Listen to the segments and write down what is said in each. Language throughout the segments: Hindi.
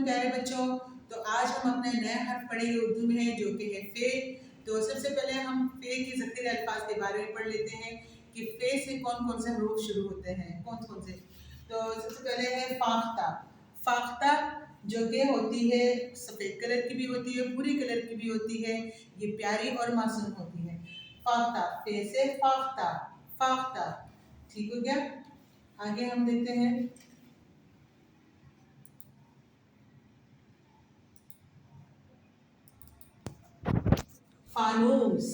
प्यारे बच्चों। तो आज हम अपने नए हर्फ पढ़ेंगे उर्दू में, जो कि है फे। तो सबसे पहले हम फे के ज़ख़ीरे अल्फाज के बारे में पढ़ लेते हैं कि फे से कौन कौन से हरूफ शुरू होते हैं, कौन कौन से। तो सबसे पहले है फाख्ता। फाख्ता जो कि होती है सफ़ेद कलर की भी होती है, भूरी कलर की भी होती है, ये प्यारी और मासूम होती है। फाख्ता, फे से फाख्ता, फाख्ता। ठीक हो गया। आगे हम देखते हैं फानूस।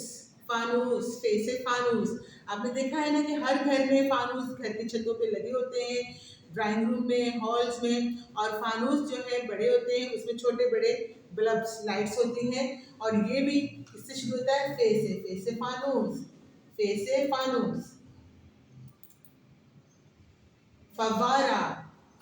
फानूस, फे से फानूस। आपने देखा है ना कि हर घर में फानूस घर की छतों पे लगे होते हैं, ड्राइंग रूम में, हॉल्स में। और फानूस जो है बड़े होते हैं, उसमें छोटे बड़े बल्ब्स, लाइट्स होती हैं। और ये भी इससे शुरू होता है फे से फानूस, फे से फानूस। फवारा,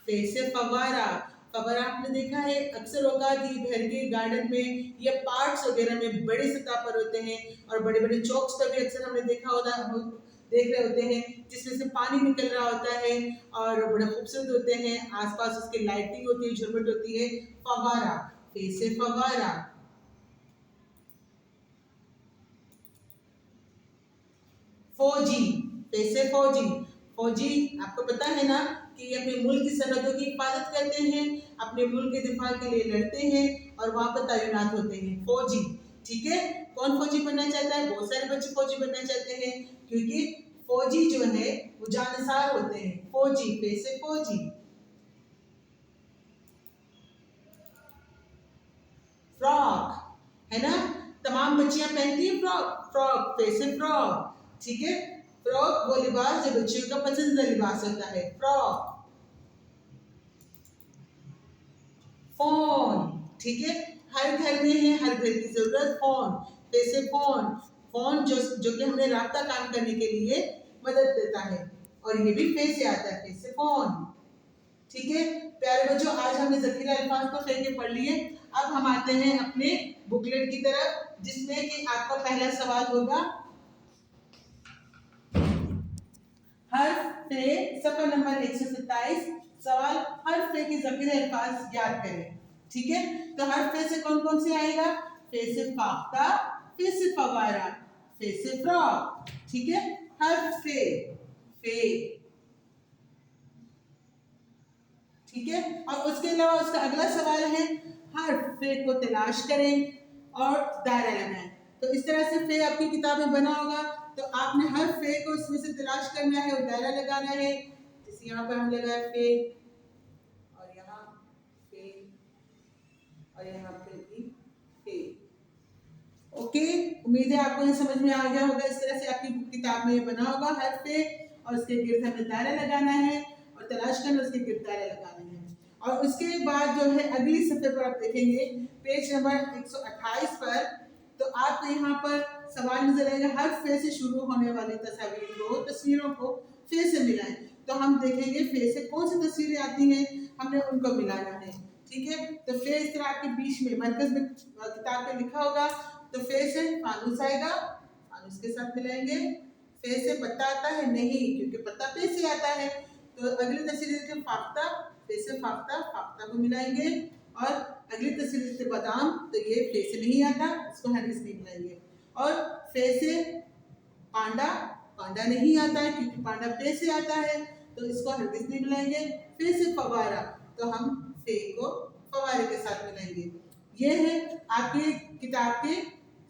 फे से फवारा। फवारा आपने देखा है अक्सर औकात ये घर के गार्डन में या पार्क्स वगैरह में बड़ी सतह पर होते हैं, और बड़े बड़े चौक्स पर भी अक्सर हमने देखा होता देख रहे होते हैं, जिसमें से पानी निकल रहा होता है और बड़े खूबसूरत होते हैं। आसपास उसकी लाइटिंग होती है, झुरमुट होती है। फवारा, फे से फवारा। फौजी, फे से फौजी। फौजी आपको पता है ना कि ये अपने मुल्क की सरहदों की हिफाजत करते हैं, अपने मुल्क के दिफा के लिए लड़ते हैं और वहां पर तैनात होते हैं। फौजी, ठीक है। कौन फौजी बनना चाहता है? बहुत सारे बच्चे फौजी बनना चाहते हैं, क्योंकि फौजी जो है वो जानसार होते हैं। फौजी, फे से फौजी। फ्रॉक है ना, तमाम बच्चियां पहनती हैं फ्रॉक, फ्रॉक, फे से फ्रॉक। ठीक है। फ्रॉक वो लिबास जो बच्चियों का पसंदीदा लिबास होता है, फ्रॉक। फोन, ठीक है। हर घर में है, हर घर की जरूरत फोन, फे से फोन। फोन जो कि हमें राब्ता कायम करने के लिए मदद देता है, और ये भी फे से आता है, फे से फोन। ठीक है प्यारे बच्चों, आज हमने ज़ख़ीरा अल्फाज तो फे के पढ़ लिए। अब हम आते हैं अपने बुकलेट की तरफ, जिसमें कि आपका पहला सवाल होगा हर्फ फे, सफ़ा नंबर 127। सवाल, हर्फ फे के ज़ख़ीरे अल्फाज याद करें। ठीक है। तो हर्फ फे से कौन कौन से आएगा? फे से फाख्ता, फे से फवारा, फे से फ्रॉक। ठीक है। हर्फ फे, फे। ठीक है। और उसके अलावा उसका अगला सवाल है हर्फ फे को तलाश करें और दायरा लगाएं। तो इस तरह से फे आपकी किताब में बना होगा, तो आपने हर फे को इसमें से तलाश करना है और दायरा लगाना है। जैसे यहाँ पर हम लगाए फे, और यहाँ फे, और यहाँ पे भी फे। ओके, उम्मीद है आपको ये समझ में आ गया होगा। इस तरह से आपकी किताब में बना होगा हर फे, और उसके गिर्द हमें दायरा लगाना है और तलाश करना, उसके गिर्द दायरा लगाना है। और उसके बाद जो है अगली सफ़े पर आप देखेंगे पेज नंबर 128 पर, तो आपको यहाँ पर सवाल नजर आएगा हर फे से शुरू होने वाली तस्वीरों को फे से मिलाएं। तो हम देखेंगे फे से कौन सी तस्वीरें आती हैं, हमने उनको मिलाना है। ठीक है। तो फे इस तरह आपके बीच में मरकज में किताब पे लिखा होगा। तो फे से फानूस आएगा, फानूस के साथ मिलाएंगे। फे से पत्ता आता है नहीं, क्योंकि पत्ता पे से आता है। तो अगली तस्वीर देखते फाख्ता, फे से फाख्ता, फाख्ता को मिलाएंगे। और अगली तस्वीर देखते बादाम, तो ये फे से नहीं आता, इसको हरगिज़ नहीं मिलाएंगे। और फे से पांडा, पांडा नहीं आता है क्योंकि पांडा पे से आता है, तो इसको हरगिज़ नहीं मिलाएंगे। फे से फवारा, तो हम फे को फवारे के साथ मिलाएंगे। ये है आपकी किताब के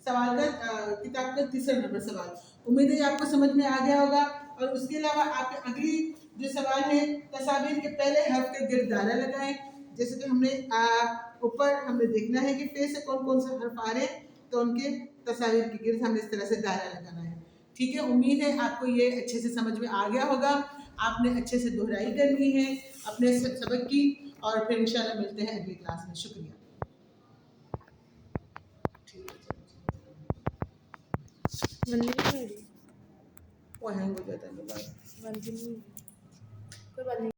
सवाल का किताब का तीसरा नंबर सवाल। उम्मीद है आपको समझ में आ गया होगा। और उसके अलावा आपके अगली जो सवाल है, तस्वीर के पहले हर्फ के गिर्द दायरा लगाएं। जैसे कि हमने ऊपर हमने देखना है कि फे से कौन कौन से हर्फ आ रहे हैं, तो उनके तस्वीर के गिर्द हमें इस तरह से दायरा लगाना है। ठीक है। उम्मीद है आपको ये अच्छे से समझ में आ गया होगा। आपने अच्छे से दोहराई करनी है अपने सबक की, और फिर इंशाल्लाह मिलते हैं अगली क्लास में। शुक्रिया। वो हैंग हो जाता है।